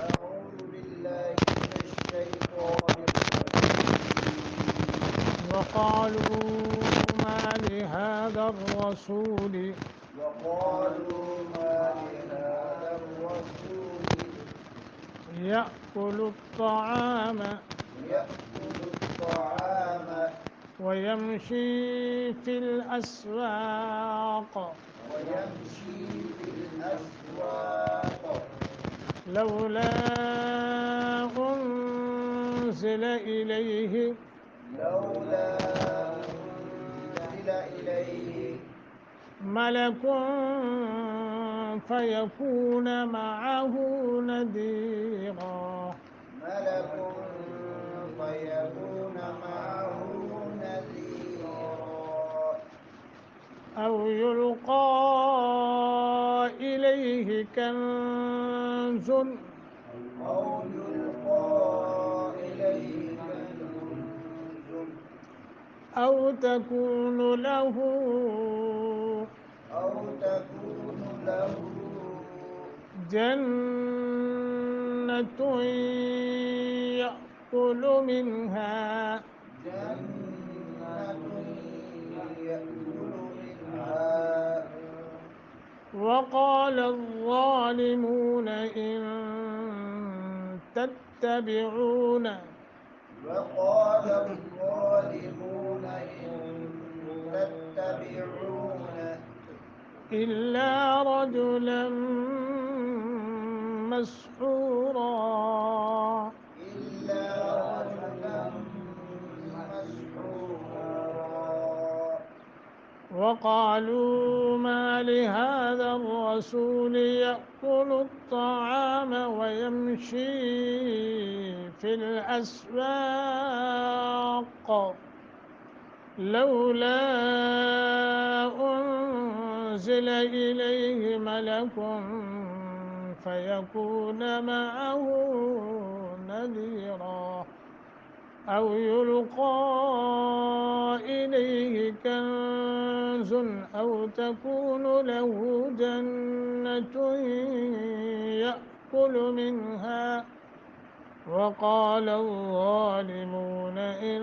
أعوذ بالله من الشيطان الرجيم. وقالوا ما لهذا الرسول يأكل الطعام ويمشي في الأسواق لولا أنزل إليه ملك فيكون معه نذيرا أو يلقى إليه كنز أو تكون له جنة يأكل منها وقال الظالمون إن تتبعون إلا رجلا مسحورا وقالوا ما لهذا الرسول يأكل الطعام ويمشي في الأسواق لولا أنزل إليه ملك فيكون معه نذيرا أو يلقى إليه كنز أو تكون له جنة يأكل منها وقال الظالمون إن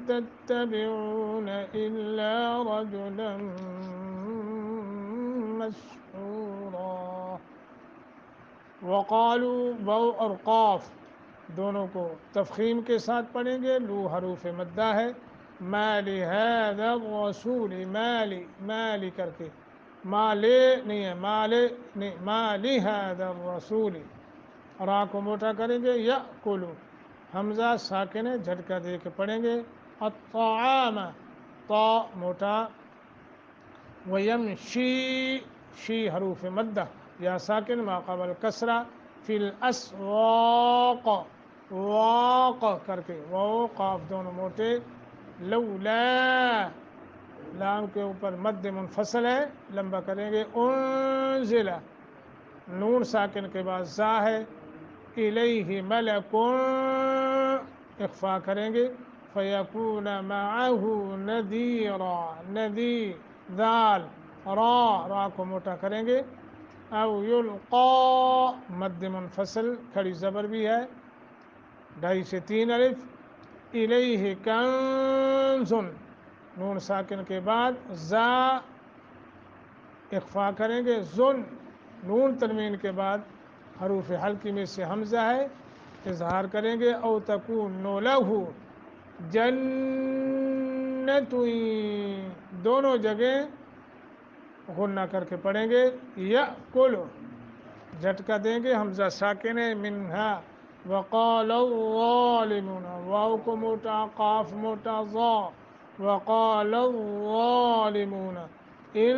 تتبعون إلا رجلا مسحورا وقالوا بو اور قاف دونوں کو تفخیم کے ساتھ پڑھیں گے، لو حروف مدہ ہے، مالی هذا الرسول مالی مالی کر کے مالے نہیں ہے مالے نہیں مالی هذا الرسول را کو موٹا کریں گے، یأکلو حمزہ ساکن ہے جھٹکا دے کے پڑھیں گے، الطعام طا موٹا، ویمشی شی حروف مدہ یا ساکن ما قبل کسرہ، فی الاسواق واق کر کے واو قاف دونوں موٹے، لولا لام کے اوپر مد منفصل ہے لمبا کریں گے، انزل نون ساکن کے بعد زا ہے، الیہ ملک اخفا کریں گے، فیکون معہ نذیرا ندی ذال را کو موٹا کریں گے، او یلقا مد منفصل کھڑی زبر بھی ہے 2.5 سے 3 الف، الیہ کنز نون ساکن کے بعد زا اخفا کریں گے، زن نون تنوین کے بعد حروف حلقی میں سے حمزہ ہے اظہار کریں گے، او تکون لہ جنت دونوں جگہ غنہ کر کے پڑھیں گے، یأکل جھٹکا دیں گے حمزہ ساکن ہے منہا، وقال الظالمون واو کو موٹا قاف موٹا ظا، وقال الظالمون ان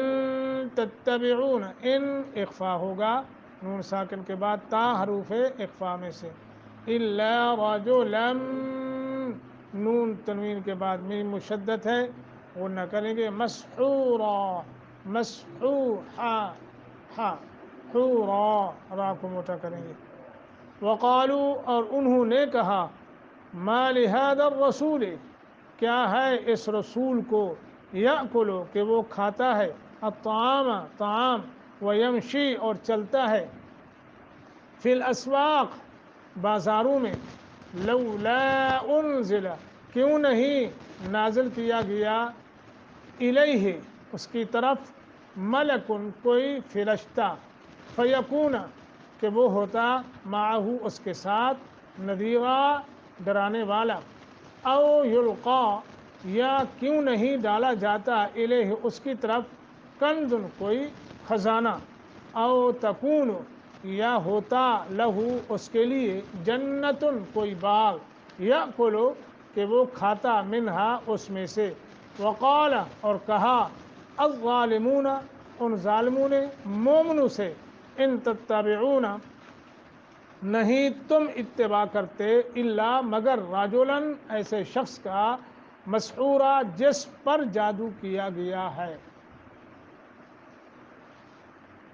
تتبعون ان اخفا ہوگا نون ساکن کے بعد تا حروف اخفا میں سے، الا رجلا نون تنوین کے بعد میم مشدد ہے غنہ کریں گے، مسحورا مسحوحا ہا حورا را کو موٹا کریں گے، وقالوا اور انہوں نے کہا ما لهذا الرسول کیا ہے اس رسول کو، یأکلو کہ وہ کھاتا ہے، الطعام طعام، ویمشی اور چلتا ہے، فی الاسواق بازاروں میں، لولا انزل کیوں نہیں نازل کیا گیا، الیہ اس کی طرف، ملکن کوئی فرشتہ، فیکون کہ وہ ہوتا، معہ اس کے ساتھ، نذیرا ڈرانے والا، او یلقا یا کیوں نہیں ڈالا جاتا، الیہ اس کی طرف، کنزن کوئی خزانہ، او تکون یا ہوتا، لہو اس کے لیے، جنتن کوئی باغ، یأکلو کہ وہ کھاتا، منہا اس میں سے، وقال اور کہا، الظالمون ان ظالموں نے، مومنوں سے، ان تتبعون نہیں تم اتباع کرتے، الا مگر رجلا ایسے شخص کا، مسحورا جس پر جادو کیا گیا ہے۔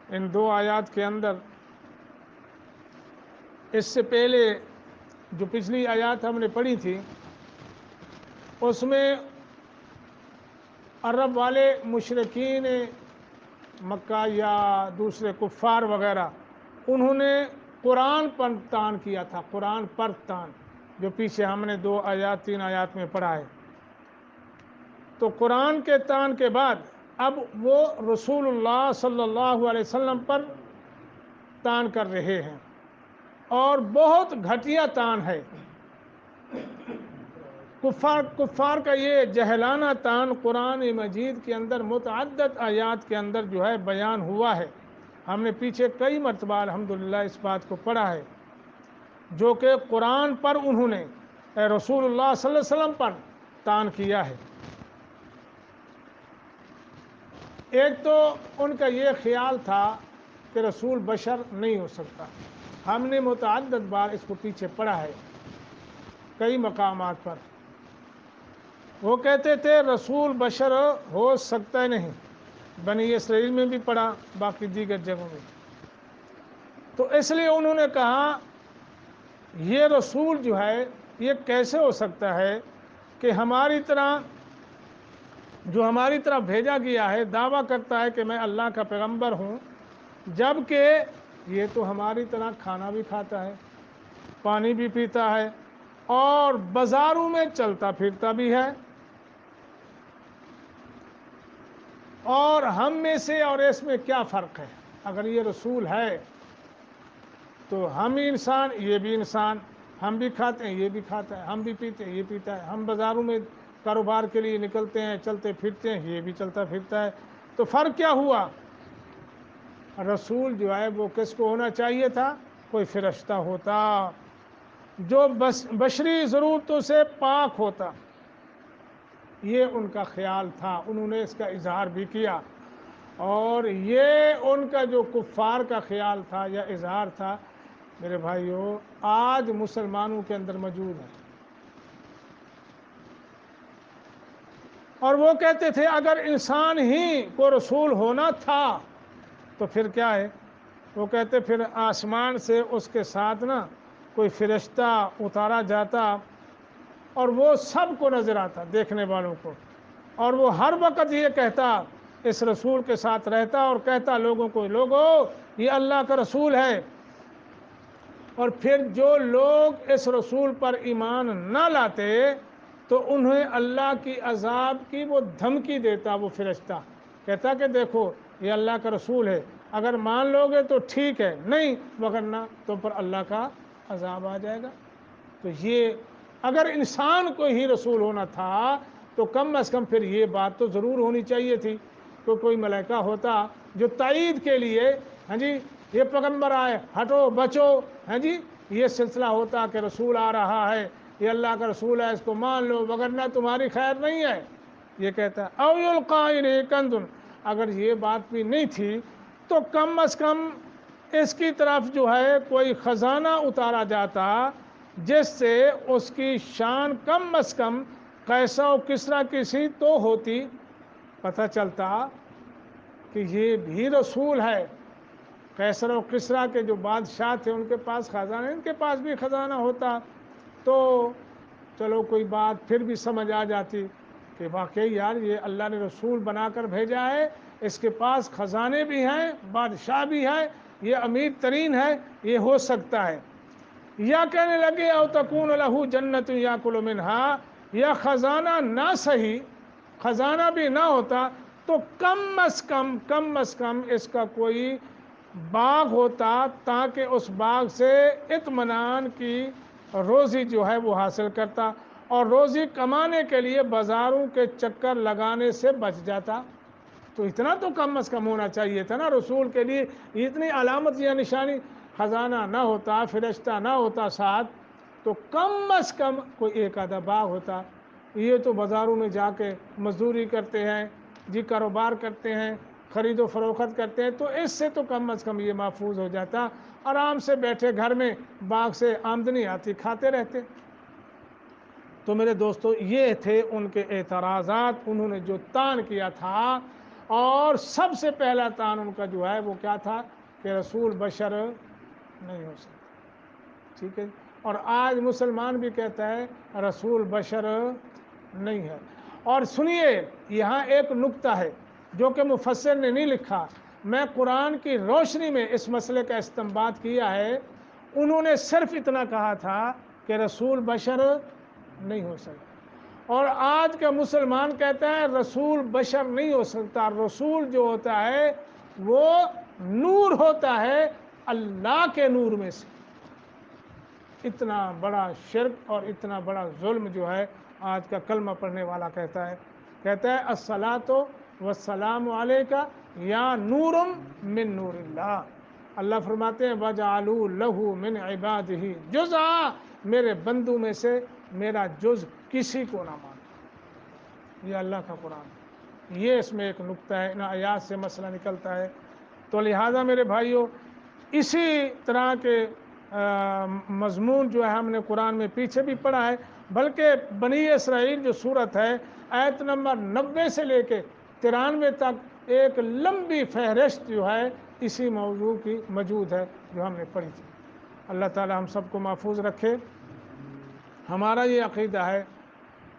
ان دو آیات کے اندر، اس سے پہلے جو پچھلی آیات ہم نے پڑھی تھی اس میں عرب والے مشرکین مکہ یا دوسرے کفار وغیرہ، انہوں نے قرآن پر تان کیا تھا، قرآن پر تان، جو پیچھے ہم نے 2 آیات 3 آیات میں پڑھا ہے۔ تو قرآن کے تان کے بعد اب وہ رسول اللہ صلی اللہ علیہ وسلم پر تان کر رہے ہیں، اور بہت گھٹیا تان ہے۔ کفار کا یہ جہلانہ تان قرآن مجید کے اندر متعدد آیات کے اندر جو ہے بیان ہوا ہے۔ ہم نے پیچھے کئی مرتبہ الحمدللہ اس بات کو پڑھا ہے، جو کہ قرآن پر انہوں نے، رسول اللہ صلی اللہ علیہ وسلم پر تان کیا ہے۔ ایک تو ان کا یہ خیال تھا کہ رسول بشر نہیں ہو سکتا۔ ہم نے متعدد بار اس کو پیچھے پڑھا ہے کئی مقامات پر۔ وہ کہتے تھے رسول بشر ہو سکتا نہیں، بنی اسرائیل میں بھی پڑھا، باقی دیگر جگہوں میں۔ تو اس لیے انہوں نے کہا یہ رسول جو ہے یہ کیسے ہو سکتا ہے کہ ہماری طرح، جو ہماری طرف بھیجا گیا ہے، دعویٰ کرتا ہے کہ میں اللہ کا پیغمبر ہوں، جبکہ یہ تو ہماری طرح کھانا بھی کھاتا ہے، پانی بھی پیتا ہے، اور بازاروں میں چلتا پھرتا بھی ہے، اور ہم میں سے اور اس میں کیا فرق ہے؟ اگر یہ رسول ہے تو ہم ہی انسان، یہ بھی انسان، ہم بھی کھاتے ہیں یہ بھی کھاتا ہے، ہم بھی پیتے ہیں یہ پیتا ہے، ہم بازاروں میں کاروبار کے لیے نکلتے ہیں، چلتے پھرتے ہیں، یہ بھی چلتا پھرتا ہے، تو فرق کیا ہوا؟ رسول جو ہے وہ کس کو ہونا چاہیے تھا؟ کوئی فرشتہ ہوتا جو بشری ضرورتوں سے پاک ہوتا۔ یہ ان کا خیال تھا، انہوں نے اس کا اظہار بھی کیا، اور یہ ان کا جو کفار کا خیال تھا یا اظہار تھا، میرے بھائیو آج مسلمانوں کے اندر موجود ہے۔ اور وہ کہتے تھے اگر انسان ہی کو رسول ہونا تھا تو پھر کیا ہے؟ وہ کہتے پھر آسمان سے اس کے ساتھ نا کوئی فرشتہ اتارا جاتا، اور وہ سب کو نظر آتا، دیکھنے والوں کو، اور وہ ہر وقت یہ کہتا، اس رسول کے ساتھ رہتا اور کہتا لوگوں کو، لوگو یہ اللہ کا رسول ہے۔ اور پھر جو لوگ اس رسول پر ایمان نہ لاتے تو انہیں اللہ کی عذاب کی وہ دھمکی دیتا، وہ فرشتہ کہتا کہ دیکھو یہ اللہ کا رسول ہے، اگر مان لو گے تو ٹھیک ہے، نہیں وگرنہ تم پر اللہ کا عذاب آ جائے گا۔ تو یہ اگر انسان کو ہی رسول ہونا تھا تو کم از کم پھر یہ بات تو ضرور ہونی چاہیے تھی کہ کوئی ملائکہ ہوتا جو تائید کے لیے، ہاں جی یہ پیغمبر آئے ہٹو بچو، ہاں جی یہ سلسلہ ہوتا کہ رسول آ رہا ہے، یہ اللہ کا رسول ہے، اس کو مان لو وگرنہ تمہاری خیر نہیں ہے، یہ کہتا ہے۔ او یلقا الیہ کنز، اگر یہ بات بھی نہیں تھی تو کم از کم اس کی طرف جو ہے کوئی خزانہ اتارا جاتا جس سے اس کی شان کم از کم قیصر و کسریٰ کی سی تو ہوتی، پتہ چلتا کہ یہ بھی رسول ہے۔ قیصر و کسریٰ کے جو بادشاہ تھے ان کے پاس خزانہ، ان کے پاس بھی خزانہ ہوتا تو چلو کوئی بات پھر بھی سمجھ آ جاتی، کہ واقعی یار یہ اللہ نے رسول بنا کر بھیجا ہے، اس کے پاس خزانے بھی ہیں، بادشاہ بھی ہے، یہ امیر ترین ہے، یہ ہو سکتا ہے۔ یا کہنے لگے او تکون لہ جنت یاکل منہا، یا خزانہ نہ صحیح، خزانہ بھی نہ ہوتا تو کم از کم اس کا کوئی باغ ہوتا، تاکہ اس باغ سے اطمینان کی روزی جو ہے وہ حاصل کرتا، اور روزی کمانے کے لیے بازاروں کے چکر لگانے سے بچ جاتا۔ تو اتنا تو کم از کم ہونا چاہیے تھا نا رسول کے لیے، اتنی علامت یا نشانی، خزانہ نہ ہوتا، فرشتہ نہ ہوتا ساتھ، تو کم از کم کوئی ایک آدھا باغ ہوتا۔ یہ تو بازاروں میں جا کے مزدوری کرتے ہیں جی، کاروبار کرتے ہیں، خرید و فروخت کرتے ہیں، تو اس سے تو کم از کم یہ محفوظ ہو جاتا، آرام سے بیٹھے گھر میں باغ سے آمدنی آتی، کھاتے رہتے۔ تو میرے دوستو یہ تھے ان کے اعتراضات، انہوں نے جو طعن کیا تھا، اور سب سے پہلا طعن ان کا جو ہے وہ کیا تھا کہ رسول بشر نہیں ہو سکتا، ٹھیک ہے۔ اور آج مسلمان بھی کہتا ہے رسول بشر نہیں ہے۔ اور سنیے یہاں ایک نکتہ ہے جو کہ مفسر نے نہیں لکھا، میں قرآن کی روشنی میں اس مسئلے کا استنباط کیا ہے۔ انہوں نے صرف اتنا کہا تھا کہ رسول بشر نہیں ہو سکتا، اور آج کا مسلمان کہتا ہے رسول بشر نہیں ہو سکتا، رسول جو ہوتا ہے وہ نور ہوتا ہے اللہ کے نور میں سے۔ اتنا بڑا شرک اور اتنا بڑا ظلم جو ہے آج کا کلمہ پڑھنے والا کہتا ہے الصلاۃ والسلام علیک یا نور من نور اللہ۔ اللہ فرماتے ہیں وَجَعَلُوا لَهُ مِنْ عِبَادِهِ جُزْءً، میرے بندوں میں سے میرا جز کسی کو نہ مانو۔ یہ اللہ کا قرآن ہے، یہ اس میں ایک نکتہ ہے، ان آیات سے مسئلہ نکلتا ہے۔ تو لہٰذا میرے بھائیوں، اسی طرح کے مضمون جو ہے ہم نے قرآن میں پیچھے بھی پڑھا ہے، بلکہ بنی اسرائیل جو صورت ہے آیت نمبر 90 سے لے کے 93 تک ایک لمبی فہرست جو ہے اسی موضوع کی موجود ہے جو ہم نے پڑھی تھی۔ اللہ تعالی ہم سب کو محفوظ رکھے۔ ہمارا یہ عقیدہ ہے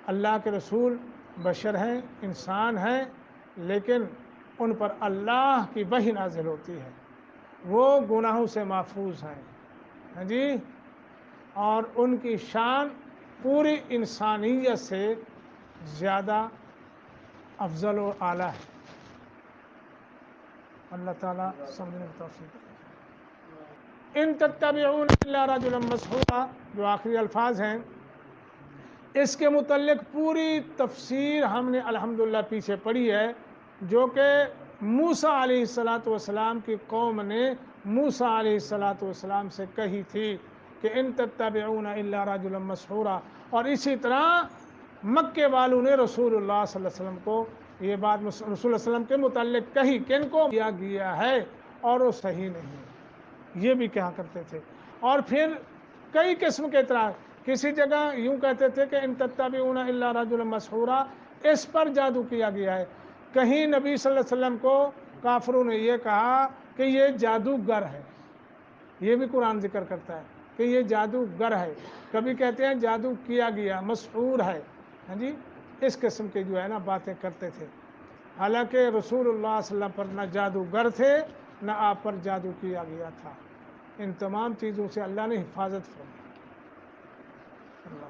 اللہ کے رسول بشر ہیں، انسان ہیں، لیکن ان پر اللہ کی وحی نازل ہوتی ہے، وہ گناہوں سے محفوظ ہیں، ہاں جی، اور ان کی شان پوری انسانیت سے زیادہ افضل و اعلیٰ ہے۔ اللہ تعالیٰ سمجھنے کی توفیق دے۔ ان تتبعون الا رجلا مسحورا، جو آخری الفاظ ہیں، اس کے متعلق پوری تفسیر ہم نے الحمدللہ پیچھے پڑھی ہے، جو کہ موسیٰ علیہ السلام کی قوم نے موسیٰ علیہ السلام سے کہی تھی کہ ان تتبعون الا رجلا مسحورا، اور اسی طرح مکے والوں نے رسول اللہ صلی اللہ علیہ وسلم کو یہ بات رسول اللہ علیہ وسلم کے متعلق کہی کہ ان کو کیا گیا ہے اور وہ صحیح نہیں ہے، یہ بھی کہا کرتے تھے۔ اور پھر کئی قسم کے اعتراض، کسی جگہ یوں کہتے تھے کہ ان تتبعون الا رجلا مسحورا، اس پر جادو کیا گیا ہے۔ کہیں نبی صلی اللہ علیہ وسلم کو کافروں نے یہ کہا کہ یہ جادوگر ہے، یہ بھی قرآن ذکر کرتا ہے کہ یہ جادوگر ہے۔ کبھی کہتے ہیں جادو کیا گیا، مسحور ہے، ہاں جی، اس قسم کے جو ہے نا باتیں کرتے تھے۔ حالانکہ رسول اللہ صلی اللہ علیہ وسلم پر نہ جادوگر تھے نہ آپ پر جادو کیا گیا تھا۔ ان تمام چیزوں سے اللہ نے حفاظت فرمائی۔ اللہ